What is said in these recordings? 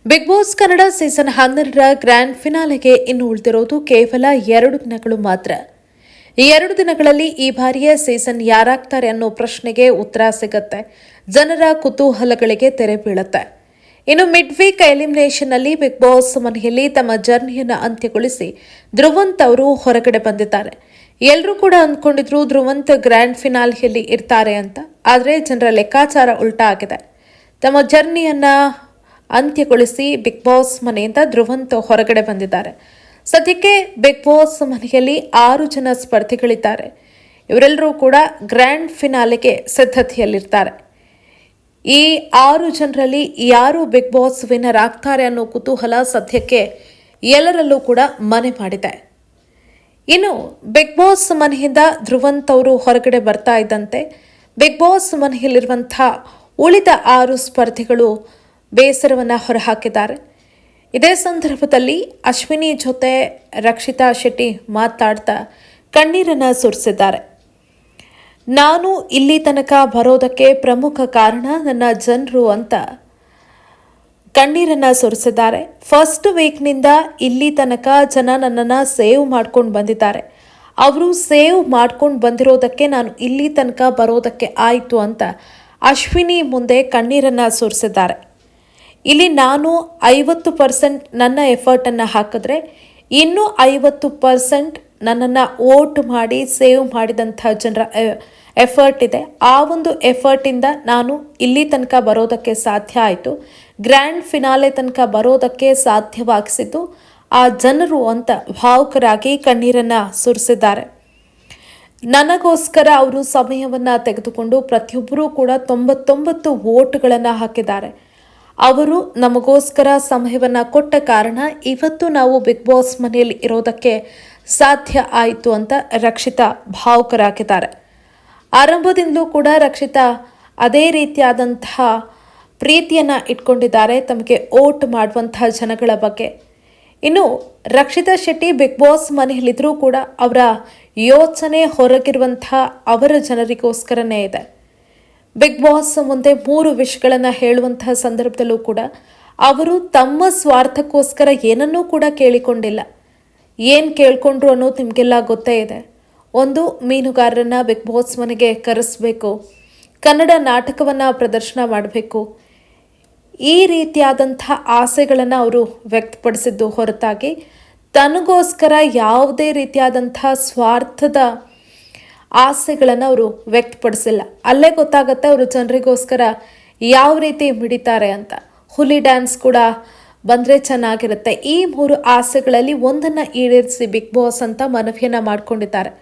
Big Boss Kannada season 12ರ grand ಫಿನಾಲೆಗೆ ಇನ್ನು ಉಳಿದಿರೋದು ಕೇವಲ 2 ದಿನಗಳು ಮಾತ್ರ. ಈ 2 ದಿನಗಳಲ್ಲಿ ಈ ಬಾರಿಯ ಸೀಸನ್ ಯಾರಾಗ್ತಾರೆ ಅನ್ನೋ ಪ್ರಶ್ನೆಗೆ ಉತ್ತರ ಸಿಗುತ್ತೆ. ಜನರ ಕುತೂಹಲಗಳಿಗೆ ತೆರೆ ಬೀಳುತ್ತೆ. ಇನ್ನು ಮಿಡ್ ವೀಕ್ ಎಲಿಮಿನೇಷನ್ನಲ್ಲಿ ಬಿಗ್ ಬಾಸ್ ಮನೆಯಲ್ಲಿ ತಮ್ಮ ಜರ್ನಿಯನ್ನು ಅಂತ್ಯಗೊಳಿಸಿ ಧ್ರುವಂತ್ ಅವರು ಹೊರಗಡೆ ಬಂದಿದ್ದಾರೆ. ಎಲ್ಲರೂ ಕೂಡ ಅಂದ್ಕೊಂಡಿದ್ರು ಧ್ರುವಂತ್ ಗ್ರ್ಯಾಂಡ್ ಫಿನಾಲೆಯಲ್ಲಿ ಇರ್ತಾರೆ ಅಂತ. ಆದರೆ ಜನರ ಲೆಕ್ಕಾಚಾರ ಉಲ್ಟಾ ಆಗಿದೆ. ತಮ್ಮ ಜರ್ನಿಯನ್ನ ಅಂತ್ಯಗೊಳಿಸಿ ಬಿಗ್ ಬಾಸ್ ಮನೆಯಿಂದ ಧ್ರುವಂತ್ ಹೊರಗಡೆ ಬಂದಿದ್ದಾರೆ. ಸದ್ಯಕ್ಕೆ ಬಿಗ್ ಬಾಸ್ ಮನೆಯಲ್ಲಿ 6 ಜನ ಸ್ಪರ್ಧಿಗಳಿದ್ದಾರೆ. ಇವರೆಲ್ಲರೂ ಕೂಡ ಗ್ರ್ಯಾಂಡ್ ಫಿನಾಲೆಗೆ ಸಿದ್ಧತೆಯಲ್ಲಿರ್ತಾರೆ. ಈ 6 ಜನರಲ್ಲಿ ಯಾರು ಬಿಗ್ ಬಾಸ್ ವಿನ್ನರ್ ಆಗ್ತಾರೆ ಅನ್ನೋ ಕುತೂಹಲ ಸದ್ಯಕ್ಕೆ ಎಲ್ಲರಲ್ಲೂ ಕೂಡ ಮನೆ ಮಾಡಿದೆ. ಇನ್ನು ಬಿಗ್ ಬಾಸ್ ಮನೆಯಿಂದ ಧ್ರುವಂತ್ ಅವರು ಹೊರಗಡೆ ಬರ್ತಾ ಇದ್ದಂತೆ ಬಿಗ್ ಬಾಸ್ ಮನೆಯಲ್ಲಿರುವಂತಹ ಉಳಿದ 6 ಸ್ಪರ್ಧಿಗಳು ಬೇಸರವನ್ನು ಹೊರಹಾಕಿದ್ದಾರೆ. ಇದೇ ಸಂದರ್ಭದಲ್ಲಿ ಅಶ್ವಿನಿ ಜೊತೆ ರಕ್ಷಿತಾ ಶೆಟ್ಟಿ ಮಾತಾಡ್ತಾ ಕಣ್ಣೀರನ್ನು ಸುರಿಸಿದ್ದಾರೆ. ನಾನು ಇಲ್ಲಿ ತನಕ ಬರೋದಕ್ಕೆ ಪ್ರಮುಖ ಕಾರಣ ನನ್ನ ಜನರು ಅಂತ ಕಣ್ಣೀರನ್ನು ಸುರಿಸಿದ್ದಾರೆ. ಫಸ್ಟ್ ವೀಕ್ನಿಂದ ಇಲ್ಲಿ ತನಕ ಜನ ನನ್ನನ್ನು ಸೇವ್ ಮಾಡ್ಕೊಂಡು ಬಂದಿದ್ದಾರೆ. ಅವರು ಸೇವ್ ಮಾಡ್ಕೊಂಡು ಬಂದಿರೋದಕ್ಕೆ ನಾನು ಇಲ್ಲಿ ತನಕ ಬರೋದಕ್ಕೆ ಆಯಿತು ಅಂತ ಅಶ್ವಿನಿ ಮುಂದೆ ಕಣ್ಣೀರನ್ನು ಸುರಿಸಿದ್ದಾರೆ. ಇಲ್ಲಿ ನಾನು 50% ನನ್ನ ಎಫರ್ಟನ್ನು ಹಾಕಿದ್ರೆ ಇನ್ನೂ 50% ನನ್ನನ್ನು ವೋಟ್ ಮಾಡಿ ಸೇವ್ ಮಾಡಿದಂಥ ಜನರ ಎಫರ್ಟ್ ಇದೆ. ಆ ಒಂದು ಎಫರ್ಟಿಂದ ನಾನು ಇಲ್ಲಿ ತನಕ ಬರೋದಕ್ಕೆ ಸಾಧ್ಯ ಆಯಿತು. ಗ್ರ್ಯಾಂಡ್ ಫಿನಾಲೆ ತನಕ ಬರೋದಕ್ಕೆ ಸಾಧ್ಯವಾಗಿಸಿದ್ದು ಆ ಜನರು ಅಂತ ಭಾವುಕರಾಗಿ ಕಣ್ಣೀರನ್ನು ಸುರಿಸಿದ್ದಾರೆ. ನನಗೋಸ್ಕರ ಅವರು ಸಮಯವನ್ನು ತೆಗೆದುಕೊಂಡು ಪ್ರತಿಯೊಬ್ಬರೂ ಕೂಡ 99 ವೋಟ್ಗಳನ್ನು ಹಾಕಿದ್ದಾರೆ. ಅವರು ನಮಗೋಸ್ಕರ ಸಮಯವನ್ನು ಕೊಟ್ಟ ಕಾರಣ ಇವತ್ತು ನಾವು ಬಿಗ್ ಬಾಸ್ ಮನೆಯಲ್ಲಿ ಇರೋದಕ್ಕೆ ಸಾಧ್ಯ ಆಯಿತು ಅಂತ ರಕ್ಷಿತಾ ಭಾವುಕರಾಗಿದ್ದಾರೆ. ಆರಂಭದಿಂದಲೂ ಕೂಡ ರಕ್ಷಿತಾ ಅದೇ ರೀತಿಯಾದಂತಹ ಪ್ರೀತಿಯನ್ನು ಇಟ್ಕೊಂಡಿದ್ದಾರೆ ತಮಗೆ ವೋಟ್ ಮಾಡುವಂತಹ ಜನಗಳ ಬಗ್ಗೆ. ಇನ್ನು ರಕ್ಷಿತಾ ಶೆಟ್ಟಿ ಬಿಗ್ ಬಾಸ್ ಮನೆಯಲ್ಲಿದ್ದರೂ ಕೂಡ ಅವರ ಯೋಚನೆ ಹೊರಗಿರುವಂತಹ ಅವರ ಜನರಿಗೋಸ್ಕರನೇ ಇದೆ. ಬಿಗ್ ಬಾಸ್ ಮುಂದೆ 3 ವಿಷಯಗಳನ್ನು ಹೇಳುವಂತಹ ಸಂದರ್ಭದಲ್ಲೂ ಕೂಡ ಅವರು ತಮ್ಮ ಸ್ವಾರ್ಥಕ್ಕೋಸ್ಕರ ಏನನ್ನೂ ಕೂಡ ಕೇಳಿಕೊಂಡಿಲ್ಲ. ಏನು ಕೇಳಿಕೊಂಡ್ರು ಅನ್ನೋದು ನಿಮಗೆಲ್ಲ ಗೊತ್ತೇ ಇದೆ. ಒಂದು, ಮೀನುಗಾರರನ್ನು ಬಿಗ್ ಬಾಸ್ ಮನೆಗೆ ಕರೆಸಬೇಕು, ಕನ್ನಡ ನಾಟಕವನ್ನು ಪ್ರದರ್ಶನ ಮಾಡಬೇಕು, ಈ ರೀತಿಯಾದಂಥ ಆಸೆಗಳನ್ನು ಅವರು ವ್ಯಕ್ತಪಡಿಸಿದ್ದು ಹೊರತಾಗಿ ತನಗೋಸ್ಕರ ಯಾವುದೇ ರೀತಿಯಾದಂಥ ಸ್ವಾರ್ಥದ ಆಸೆಗಳನ್ನು ಅವರು ವ್ಯಕ್ತಪಡಿಸಿಲ್ಲ. ಅಲ್ಲೇ ಗೊತ್ತಾಗುತ್ತೆ ಅವರು ಜನರಿಗೋಸ್ಕರ ಯಾವ ರೀತಿ ಮಿಡಿತಾರೆ ಅಂತ. ಹುಲಿ ಡ್ಯಾನ್ಸ್ ಕೂಡ ಬಂದರೆ ಚೆನ್ನಾಗಿರುತ್ತೆ. ಈ 3 ಆಸೆಗಳಲ್ಲಿ ಒಂದನ್ನು ಈಡೇರಿಸಿ ಬಿಗ್ ಬಾಸ್ ಅಂತ ಮನವಿಯನ್ನು ಮಾಡಿಕೊಂಡಿದ್ದಾರೆ.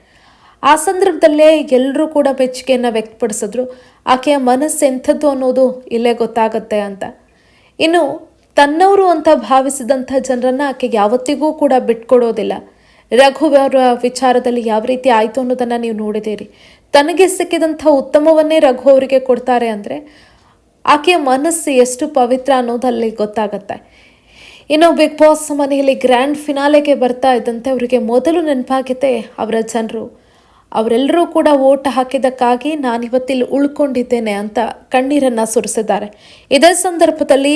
ಆ ಸಂದರ್ಭದಲ್ಲೇ ಎಲ್ಲರೂ ಕೂಡ ಮೆಚ್ಚುಗೆಯನ್ನು ವ್ಯಕ್ತಪಡಿಸಿದ್ರು. ಆಕೆಯ ಮನಸ್ಸು ಎಂಥದ್ದು ಅನ್ನೋದು ಇಲ್ಲೇ ಗೊತ್ತಾಗುತ್ತೆ ಅಂತ. ಇನ್ನು ತನ್ನವರು ಅಂತ ಭಾವಿಸಿದಂಥ ಜನರನ್ನು ಆಕೆ ಯಾವತ್ತಿಗೂ ಕೂಡ ಬಿಟ್ಕೊಡೋದಿಲ್ಲ. ರಘು ಅವರ ವಿಚಾರದಲ್ಲಿ ಯಾವ ರೀತಿ ಆಯಿತು ಅನ್ನೋದನ್ನು ನೀವು ನೋಡಿದ್ದೀರಿ. ತನಗೆ ಸಿಕ್ಕಿದಂಥ ಉತ್ತಮವನ್ನೇ ರಘು ಅವರಿಗೆ ಕೊಡ್ತಾರೆ ಅಂದರೆ ಆಕೆಯ ಮನಸ್ಸು ಎಷ್ಟು ಪವಿತ್ರ ಅನ್ನೋದಲ್ಲಿ ಗೊತ್ತಾಗತ್ತೆ. ಇನ್ನು ಬಿಗ್ ಬಾಸ್ ಮನೆಯಲ್ಲಿ ಗ್ರ್ಯಾಂಡ್ ಫಿನಾಲೆಗೆ ಬರ್ತಾ ಇದ್ದಂತೆ ಅವರಿಗೆ ಮೊದಲು ನೆನಪಾಗಿದೆ ಅವರ ಜನರು. ಅವರೆಲ್ಲರೂ ಕೂಡ ವೋಟ್ ಹಾಕಿದ್ದಕ್ಕಾಗಿ ನಾನಿವತ್ತಿಲ್ಲಿ ಉಳ್ಕೊಂಡಿದ್ದೇನೆ ಅಂತ ಕಣ್ಣೀರನ್ನು ಸುರಿಸಿದ್ದಾರೆ. ಇದೇ ಸಂದರ್ಭದಲ್ಲಿ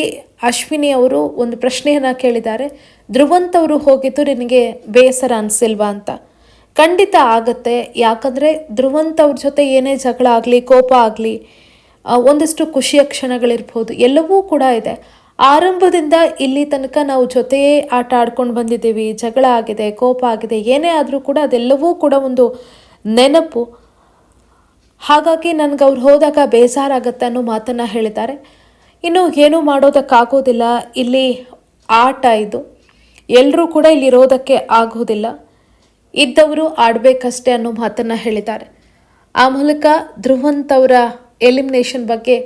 ಅಶ್ವಿನಿ ಅವರು ಒಂದು ಪ್ರಶ್ನೆಯನ್ನು ಕೇಳಿದ್ದಾರೆ. ಧ್ರುವಂತ್ ಅವರು ಹೋಗಿದ್ದು ನಿನಗೆ ಬೇಸರ ಅನಿಸಿಲ್ವಾ ಅಂತ. ಖಂಡಿತ ಆಗತ್ತೆ. ಯಾಕಂದರೆ ಧ್ರುವಂತ್ ಅವ್ರ ಜೊತೆ ಏನೇ ಜಗಳ ಆಗಲಿ, ಕೋಪ ಆಗಲಿ, ಒಂದಿಷ್ಟು ಖುಷಿಯ ಕ್ಷಣಗಳಿರ್ಬೋದು, ಎಲ್ಲವೂ ಕೂಡ ಇದೆ. ಆರಂಭದಿಂದ ಇಲ್ಲಿ ತನಕ ನಾವು ಜೊತೆಯೇ ಆಟ ಆಡ್ಕೊಂಡು ಬಂದಿದ್ದೀವಿ. ಜಗಳ ಆಗಿದೆ, ಕೋಪ ಆಗಿದೆ, ಏನೇ ಆದರೂ ಕೂಡ ಅದೆಲ್ಲವೂ ಕೂಡ ಒಂದು ನೆನಪು. ಹಾಗಾಗಿ ನನಗೆ ಅವ್ರು ಹೋದಾಗ ಬೇಜಾರಾಗತ್ತೆ ಅನ್ನೋ ಮಾತನ್ನು ಹೇಳಿದ್ದಾರೆ. ಇನ್ನು ಏನೂ ಮಾಡೋದಕ್ಕಾಗೋದಿಲ್ಲ, ಇಲ್ಲಿ ಆಟ ಇದು, ಎಲ್ಲರೂ ಕೂಡ ಇಲ್ಲಿರೋದಕ್ಕೆ ಆಗೋದಿಲ್ಲ, ಇದ್ದವರು ಆಡಬೇಕಷ್ಟೇ ಅನ್ನೋ ಮಾತನ್ನು ಹೇಳಿದ್ದಾರೆ. ಆ ಮೂಲಕ ಧ್ರುವಂತ್ ಅವರ ಎಲಿಮಿನೇಷನ್ ಬಗ್ಗೆ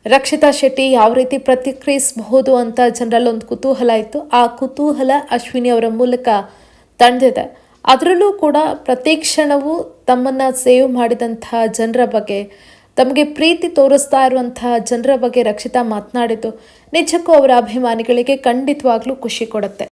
ರಕ್ಷಿತಾ ಶೆಟ್ಟಿ ಯಾವ ರೀತಿ ಪ್ರತಿಕ್ರಿಯಿಸಬಹುದು ಅಂತ ಜನರಲ್ಲಿ ಒಂದು ಕುತೂಹಲ ಇತ್ತು. ಆ ಕುತೂಹಲ ಅಶ್ವಿನಿ ಅವರ ಮೂಲಕ ತಂದಿದೆ. ಅದರಲ್ಲೂ ಕೂಡ ಪ್ರತಿ ಕ್ಷಣವೂ ತಮ್ಮನ್ನು ಸೇವ್ ಮಾಡಿದಂತಹ ಜನರ ಬಗ್ಗೆ, ತಮಗೆ ಪ್ರೀತಿ ತೋರಿಸ್ತಾ ಇರುವಂತಹ ಜನರ ಬಗ್ಗೆ ರಕ್ಷಿತಾ ಮಾತನಾಡಿದ್ದು ನಿಜಕ್ಕೂ ಅವರ ಅಭಿಮಾನಿಗಳಿಗೆ ಖಂಡಿತವಾಗ್ಲೂ ಖುಷಿ ಕೊಡುತ್ತೆ.